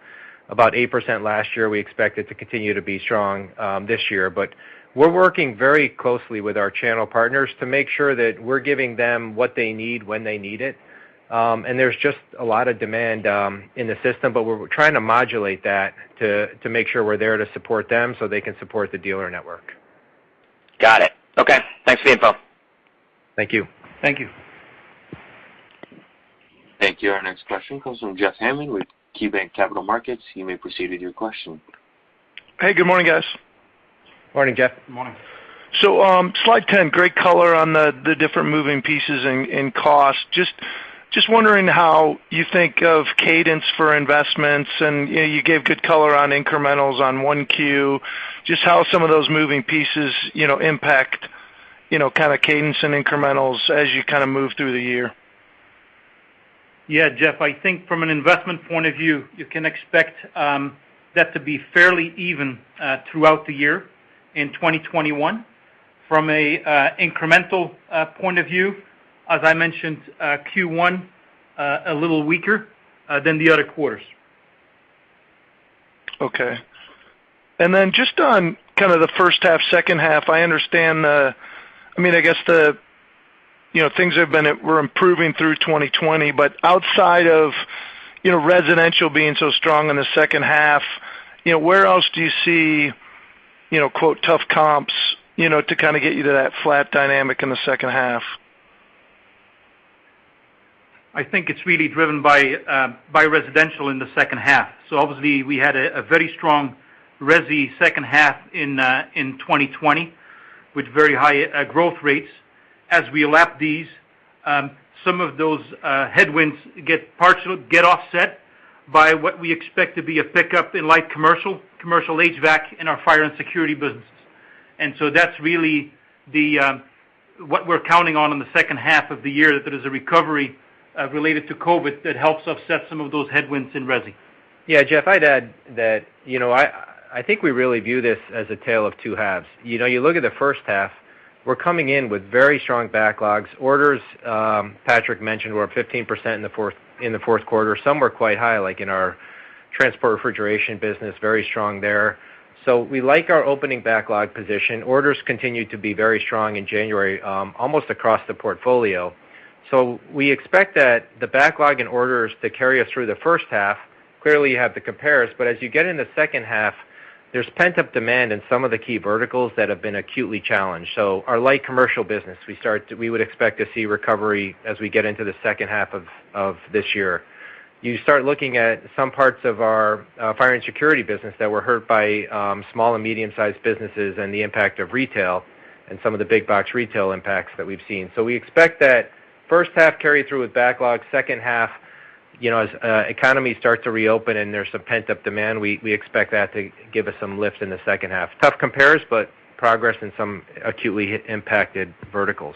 about 8% last year. We expect it to continue to be strong this year, but we're working very closely with our channel partners to make sure that we're giving them what they need when they need it. And there's just a lot of demand in the system, but we're trying to modulate that to make sure we're there to support them so they can support the dealer network. Got it. Okay. Thanks for the info. Thank you. Thank you. Thank you. Our next question comes from Jeff Hammond with KeyBanc Capital Markets. You may proceed with your question. Hey, good morning, guys. Morning, Jeff. Good morning. So slide 10, great color on the different moving pieces in cost. Just wondering how you think of cadence for investments, and you gave good color on incrementals on 1Q, just how some of those moving pieces impact kind of cadence and incrementals as you kind of move through the year. Yeah, Jeff, I think from an investment point of view, you can expect that to be fairly even throughout the year in 2021. From a incremental point of view, as I mentioned, Q1 a little weaker than the other quarters. Okay. And then just on kind of the first half, second half, I understand I guess things were improving through 2020, but outside of, residential being so strong in the second half, where else do you see, quote, tough comps, to kind of get you to that flat dynamic in the second half? I think it's really driven by residential in the second half. So obviously we had a very strong resi second half in 2020 with very high growth rates. As we lap these, some of those headwinds get offset by what we expect to be a pickup in light commercial HVAC, in our fire and security businesses. And so that's really what we're counting on in the second half of the year, that there is a recovery related to COVID that helps offset some of those headwinds in resi. Yeah, Jeff, I'd add that, I think we really view this as a tale of two halves. You look at the first half, we're coming in with very strong backlogs. Orders, Patrick mentioned, were up 15% in the fourth quarter. Some were quite high, like in our transport refrigeration business, very strong there. So we like our opening backlog position. Orders continue to be very strong in January, almost across the portfolio. So we expect that the backlog and orders to carry us through the first half. Clearly you have the compares, but as you get in the second half, there's pent-up demand in some of the key verticals that have been acutely challenged. So our light commercial business, we would expect to see recovery as we get into the second half of this year. You start looking at some parts of our fire and security business that were hurt by small and medium-sized businesses and the impact of retail and some of the big box retail impacts that we've seen. So we expect that first half carry through with backlog. Second half, as economies start to reopen and there's some pent-up demand, we expect that to give us some lift in the second half. Tough compares, but progress in some acutely impacted verticals.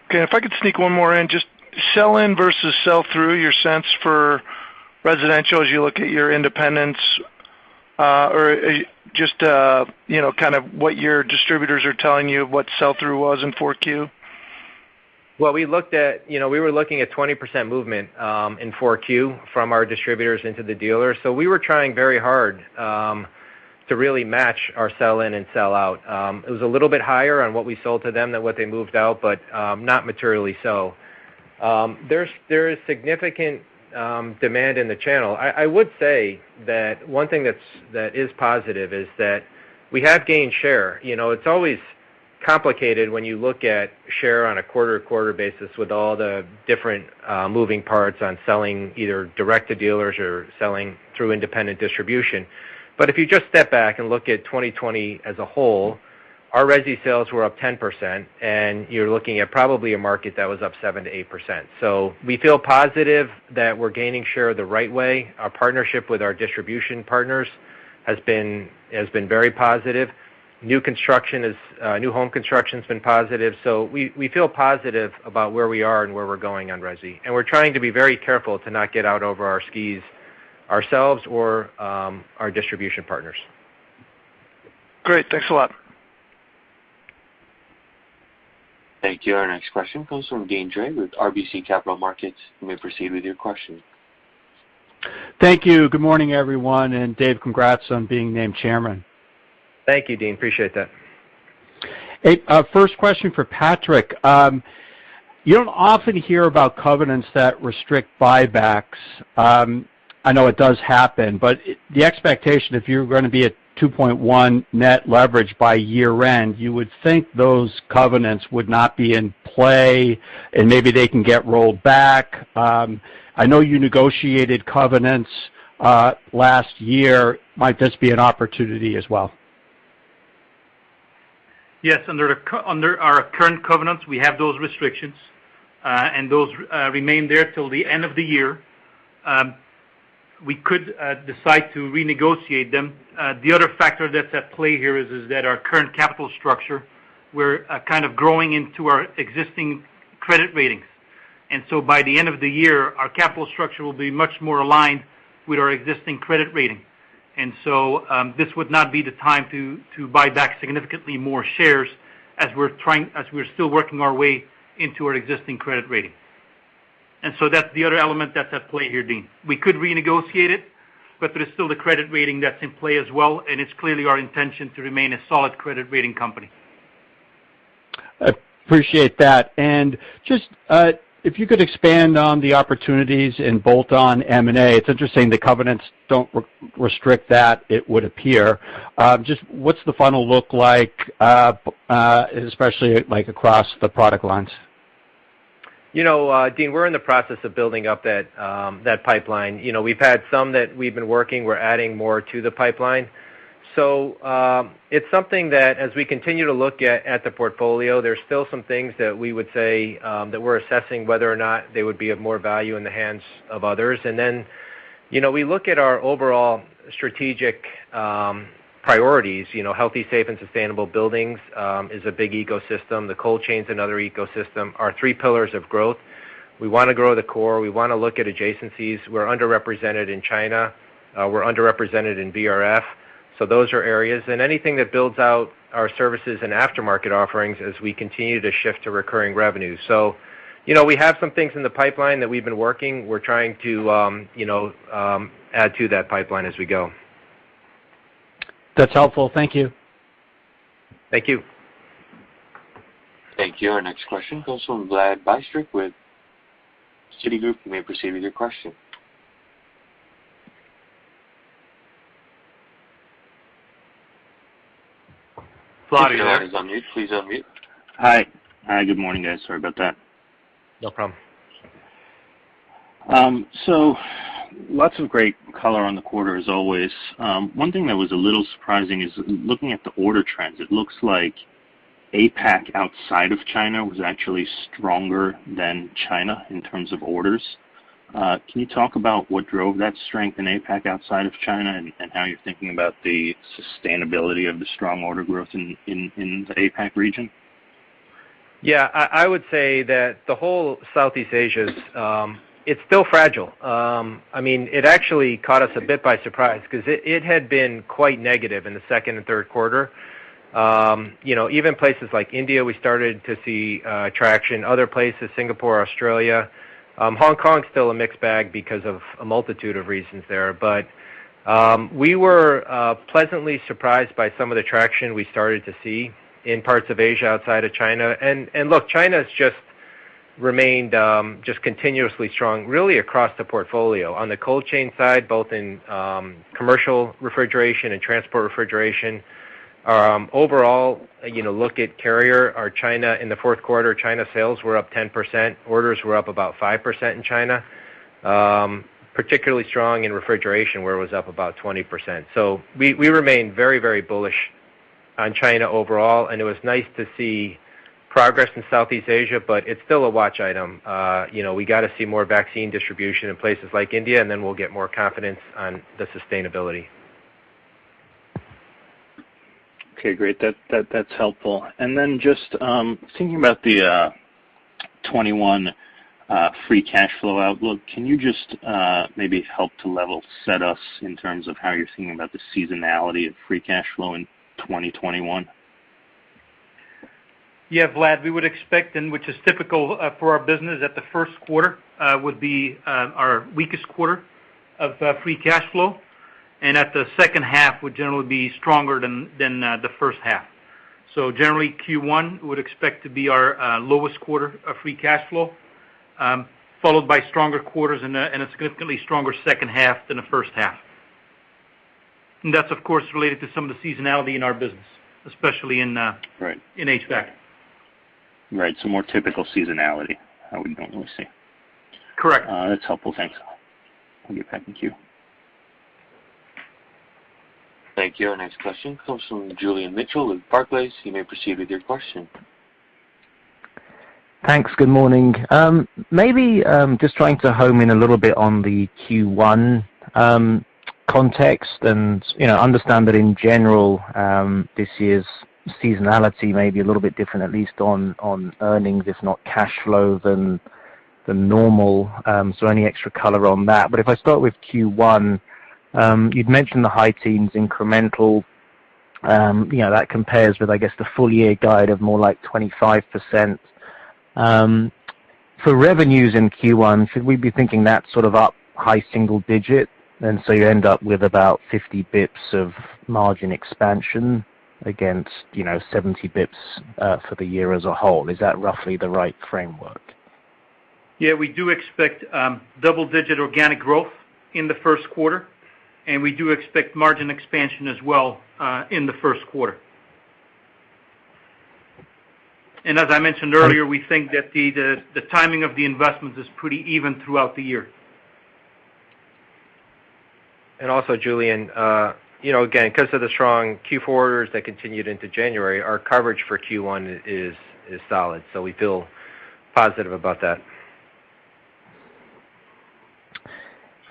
Okay, if I could sneak one more in, just sell-in versus sell-through, your sense for residential as you look at your independents, or just, kind of what your distributors are telling you what sell-through was in 4Q? Well, we looked at, we were looking at 20% movement in 4Q from our distributors into the dealers. So we were trying very hard to really match our sell-in and sell-out. It was a little bit higher on what we sold to them than what they moved out, but not materially so. There is significant demand in the channel. I would say that one thing that is positive is that we have gained share. It's always complicated when you look at share on a quarter-to-quarter basis with all the different moving parts on selling either direct to dealers or selling through independent distribution. But if you just step back and look at 2020 as a whole, our resi sales were up 10%, and you're looking at probably a market that was up 7 to 8%. So we feel positive that we're gaining share the right way. Our partnership with our distribution partners has been very positive. New home construction has been positive. So we feel positive about where we are and where we're going on resi. And we're trying to be very careful to not get out over our skis ourselves or our distribution partners. Great. Thanks a lot. Thank you. Our next question comes from Deane Dray with RBC Capital Markets. You may proceed with your question. Thank you. Good morning, everyone. And Dave, congrats on being named chairman. Thank you, Dean. Appreciate that. Hey, first question for Patrick. You don't often hear about covenants that restrict buybacks. I know it does happen, but the expectation, if you're going to be at 2.1 net leverage by year end, you would think those covenants would not be in play and maybe they can get rolled back. I know you negotiated covenants last year. Might this be an opportunity as well? Yes, under our current covenants, we have those restrictions, and those remain there till the end of the year. We could decide to renegotiate them. The other factor that's at play here is that our current capital structure, we're kind of growing into our existing credit ratings. And so by the end of the year, our capital structure will be much more aligned with our existing credit rating. And so this would not be the time to buy back significantly more shares as we're still working our way into our existing credit rating. And so that's the other element that's at play here, Dean. We could renegotiate it, but there is still the credit rating that's in play as well, and it's clearly our intention to remain a solid credit rating company. I appreciate that. And just if you could expand on the opportunities in bolt-on M&A. It's interesting the covenants don't restrict that, it would appear. Just what's the funnel look like, especially like across the product lines? Dean, we're in the process of building up that pipeline. We've had some that we've been working. We're adding more to the pipeline. So it's something that as we continue to look at the portfolio, there's still some things that we would say that we're assessing whether or not they would be of more value in the hands of others. And then, we look at our overall strategic priorities. Healthy, safe, and sustainable buildings is a big ecosystem. The cold chain's another ecosystem. Our 3 pillars of growth. We want to grow the core. We want to look at adjacencies. We're underrepresented in China. We're underrepresented in VRF. So those are areas. And anything that builds out our services and aftermarket offerings as we continue to shift to recurring revenue. So, we have some things in the pipeline that we've been working. We're trying to, add to that pipeline as we go. That's helpful. Thank you. Thank you. Thank you. Our next question comes from Vlad Bystrick with Citigroup. You may proceed with your question. Vlad, your line is on mute. Please unmute. Hi. Good morning, guys. Sorry about that. No problem. So lots of great color on the quarter as always. One thing that was a little surprising is looking at the order trends. It looks like APAC outside of China was actually stronger than China in terms of orders. Can you talk about what drove that strength in APAC outside of China and how you're thinking about the sustainability of the strong order growth in the APAC region? Yeah, I would say that the whole Southeast Asia's it's still fragile. I mean, it actually caught us a bit by surprise because it had been quite negative in the second and third quarter. Even places like India, we started to see traction. Other places, Singapore, Australia. Hong Kong's still a mixed bag because of a multitude of reasons there. But we were pleasantly surprised by some of the traction we started to see in parts of Asia outside of China. And look, China's just remained just continuously strong, really across the portfolio. On the cold chain side, both in commercial refrigeration and transport refrigeration. Overall, look at Carrier, our China in the fourth quarter, China sales were up 10%. Orders were up about 5% in China. Particularly strong in refrigeration, where it was up about 20%. So we remain very, very bullish on China overall, and it was nice to see progress in Southeast Asia, but it's still a watch item. We got to see more vaccine distribution in places like India, and then we'll get more confidence on the sustainability. Okay, great. That's helpful. And then just thinking about the 21 free cash flow outlook, can you just maybe help to level set us in terms of how you're thinking about the seasonality of free cash flow in 2021? Yeah, Vlad, we would expect, and which is typical for our business, that the first quarter would be our weakest quarter of free cash flow, and at the second half would generally be stronger than the first half. So generally, Q1 would expect to be our lowest quarter of free cash flow, followed by stronger quarters and a significantly stronger second half than the first half. And that's, of course, related to some of the seasonality in our business, especially in HVAC. Right, so more typical seasonality, how we normally see. Correct. That's helpful, thanks. I'll get back in queue. Thank you. Our next question comes from Julian Mitchell with Barclays. You may proceed with your question. Thanks. Good morning. Maybe just trying to home in a little bit on the Q1 context and understand that in general this year's seasonality may be a little bit different, at least on earnings, if not cash flow, than normal. So any extra color on that. But if I start with Q1, you'd mentioned the high teens incremental. That compares with, I guess, the full year guide of more like 25%. For revenues in Q1, should we be thinking that sort of up high single digit? And so you end up with about 50 bips of margin expansion against, 70 bips for the year as a whole. Is that roughly the right framework? Yeah, we do expect double-digit organic growth in the first quarter, and we do expect margin expansion as well in the first quarter. And as I mentioned earlier, we think that the timing of the investments is pretty even throughout the year. And also, Julian, again, because of the strong Q4 orders that continued into January, our coverage for Q1 is solid. So we feel positive about that.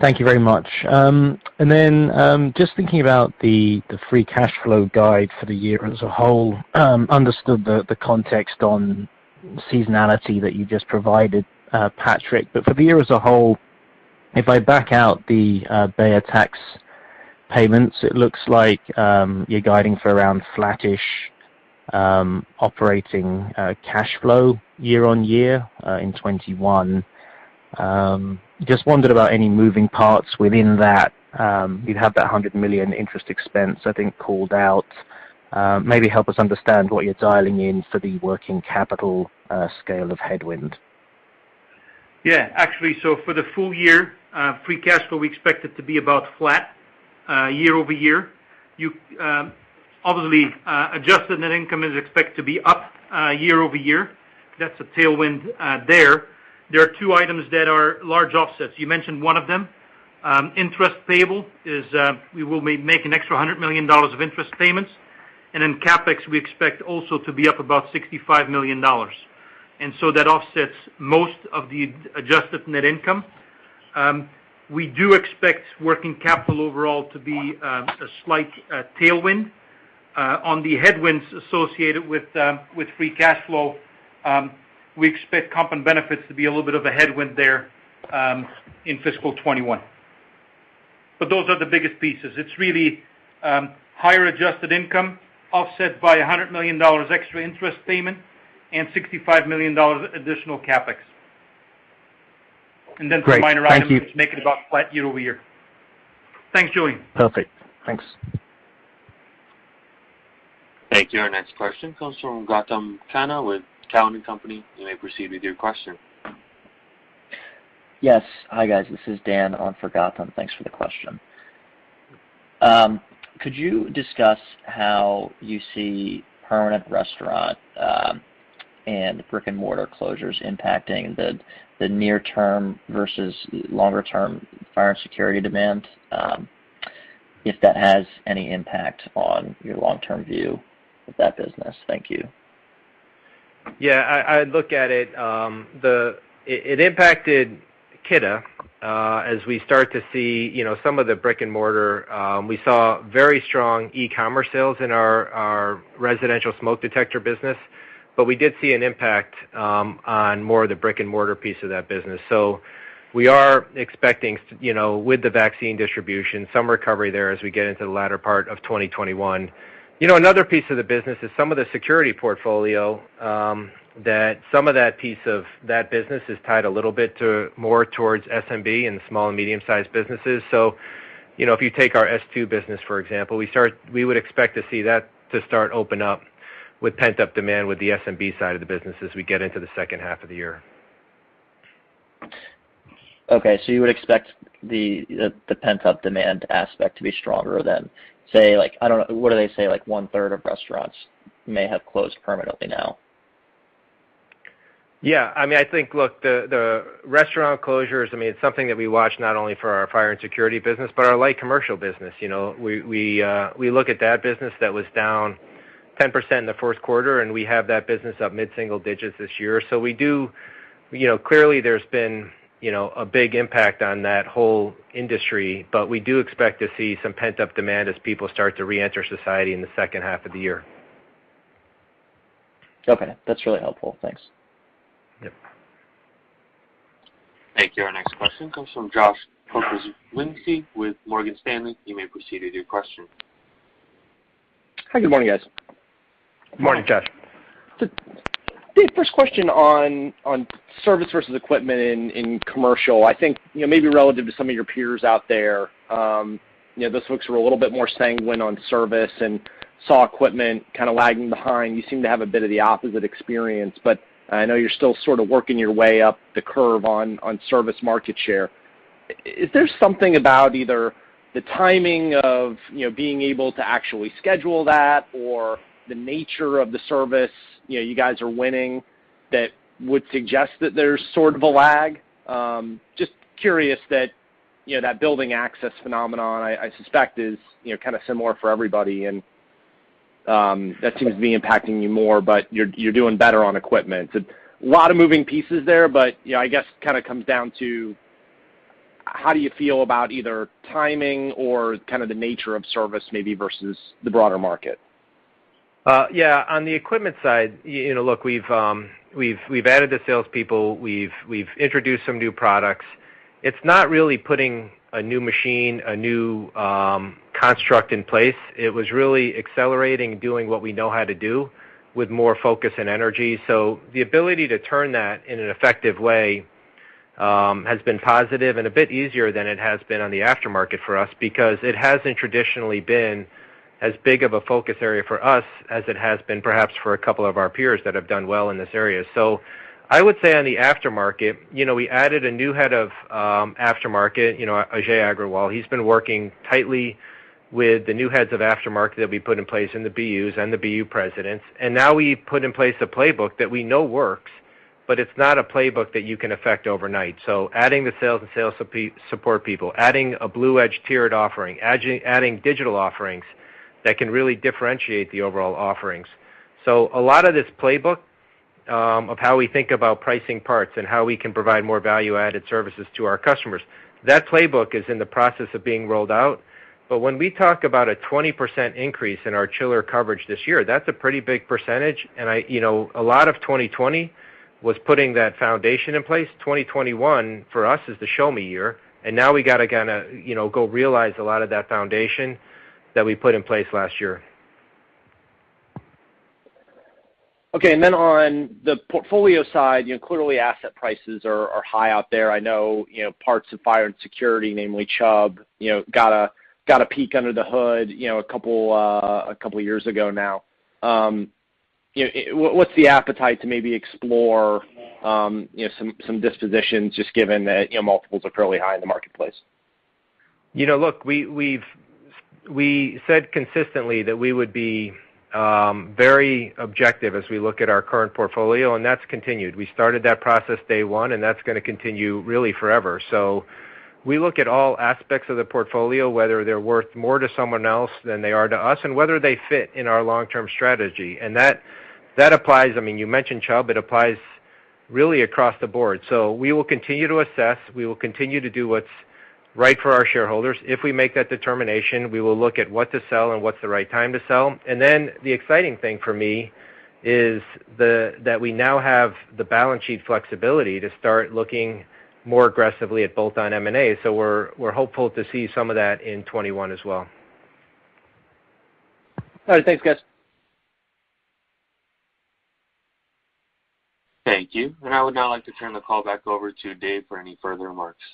Thank you very much. And then just thinking about the free cash flow guide for the year as a whole, understood the context on seasonality that you just provided, Patrick. But for the year as a whole, if I back out the Bayer tax payments, it looks like you're guiding for around flattish operating cash flow year on year in 21. Just wondered about any moving parts within that. You'd have that $100 million interest expense, I think, called out. Maybe help us understand what you're dialing in for the working capital scale of headwind. Yeah, actually, so for the full year, free cash flow, we expect it to be about flat year over year. Obviously, adjusted net income is expected to be up year over year. That's a tailwind there. There are two items that are large offsets. You mentioned one of them. Interest payable is we will make an extra $100 million of interest payments And then CapEx we expect also to be up about $65 million. And so that offsets most of the adjusted net income. We do expect working capital overall to be a slight tailwind. On the headwinds associated with free cash flow, we expect comp and benefits to be a little bit of a headwind there in fiscal 21. But those are the biggest pieces. It's really higher adjusted income offset by $100 million extra interest payment and $65 million additional CapEx. And then for minor items, which make it about flat year over year. Thanks, Julian. Perfect. Thanks. Thank you. Our next question comes from Gautam Khanna with Cowen and Company. You may proceed with your question. Yes. Hi, guys. This is Dan on for Gautam. Thanks for the question. Could you discuss how you see permanent restaurant and brick-and-mortar closures impacting the near-term versus longer-term fire and security demand, if that has any impact on your long-term view of that business? Thank you. Yeah, I look at it. It impacted Kidde as we start to see, some of the brick and mortar. We saw very strong e-commerce sales in our residential smoke detector business, but we did see an impact on more of the brick and mortar piece of that business. So we are expecting, with the vaccine distribution, some recovery there as we get into the latter part of 2021. Another piece of the business is some of the security portfolio, that some of that piece of that business is tied a little bit more towards SMB and small and medium-sized businesses. So, if you take our S2 business, for example, we would expect to see that to start open up with pent-up demand with the SMB side of the business as we get into the second half of the year. Okay, so you would expect the pent-up demand aspect to be stronger than, say, I don't know, what do they say, 1/3 of restaurants may have closed permanently now? Yeah, I think, look, the restaurant closures, it's something that we watch not only for our fire and security business, but our light commercial business. We look at that business that was down 10% in the first quarter, and we have that business up mid-single digits this year. So we do, clearly there's been, a big impact on that whole industry, but we do expect to see some pent-up demand as people start to re-enter society in the second half of the year. Okay, that's really helpful. Thanks. Yep. Thank you. Our next question comes from Josh Pokrzywinski with Morgan Stanley. You may proceed with your question. Hi, good morning, guys. Good morning, Josh. Dave, first question on service versus equipment in commercial. I think, maybe relative to some of your peers out there, those folks were a little bit more sanguine on service and saw equipment kind of lagging behind. You seem to have a bit of the opposite experience, but I know you're still sort of working your way up the curve on service market share. Is there something about either the timing of, being able to actually schedule that, or the nature of the service, you guys are winning, that would suggest that there's sort of a lag? Just curious that, that building access phenomenon, I suspect is, kind of similar for everybody, and that seems to be impacting you more, but you're doing better on equipment. So a lot of moving pieces there, but, I guess kind of comes down to how do you feel about either timing or kind of the nature of service maybe versus the broader market? Yeah, on the equipment side, look, we've added the salespeople, we've introduced some new products. It's not really putting a new machine, a new construct in place. It was really accelerating doing what we know how to do with more focus and energy. So the ability to turn that in an effective way has been positive and a bit easier than it has been on the aftermarket for us, because it hasn't traditionally been as big of a focus area for us as it has been perhaps for a couple of our peers that have done well in this area. So I would say on the aftermarket, we added a new head of aftermarket, Ajay Agrawal. He's been working tightly with the new heads of aftermarket that we put in place in the BUs and the BU presidents. And now we put in place a playbook that we know works, but it's not a playbook that you can affect overnight. So adding the sales and sales support people, adding a Blue Edge tiered offering, adding digital offerings, that can really differentiate the overall offerings. So a lot of this playbook of how we think about pricing parts and how we can provide more value-added services to our customers, that playbook is in the process of being rolled out. But when we talk about a 20% increase in our chiller coverage this year, that's a pretty big percentage. And a lot of 2020 was putting that foundation in place. 2021 for us is the show me year, and now we got to kind of go realize a lot of that foundation that we put in place last year. Okay, and then on the portfolio side, clearly asset prices are high out there. I know, parts of fire and security, namely Chubb, got a peek under the hood, a couple years ago now. What's the appetite to maybe explore, some dispositions, just given that multiples are fairly high in the marketplace? Look, we said consistently that we would be very objective as we look at our current portfolio, and that's continued. We started that process day one, and that's going to continue really forever. So we look at all aspects of the portfolio, whether they're worth more to someone else than they are to us, and whether they fit in our long-term strategy. And that applies, you mentioned Chubb, it applies really across the board. So we will continue to assess. We will continue to do what's right for our shareholders. If we make that determination, we will look at what to sell and what's the right time to sell. And then the exciting thing for me is that we now have the balance sheet flexibility to start looking more aggressively at bolt-on M&A. So we're hopeful to see some of that in 21 as well. All right, thanks, guys. Thank you. And I would now like to turn the call back over to Dave for any further remarks.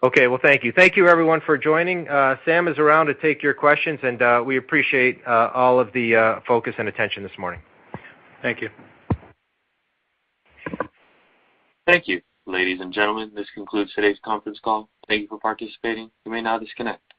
Okay, well, thank you. Thank you, everyone, for joining. Sam is around to take your questions, and we appreciate all of the focus and attention this morning. Thank you. Thank you. Ladies and gentlemen, this concludes today's conference call. Thank you for participating. You may now disconnect.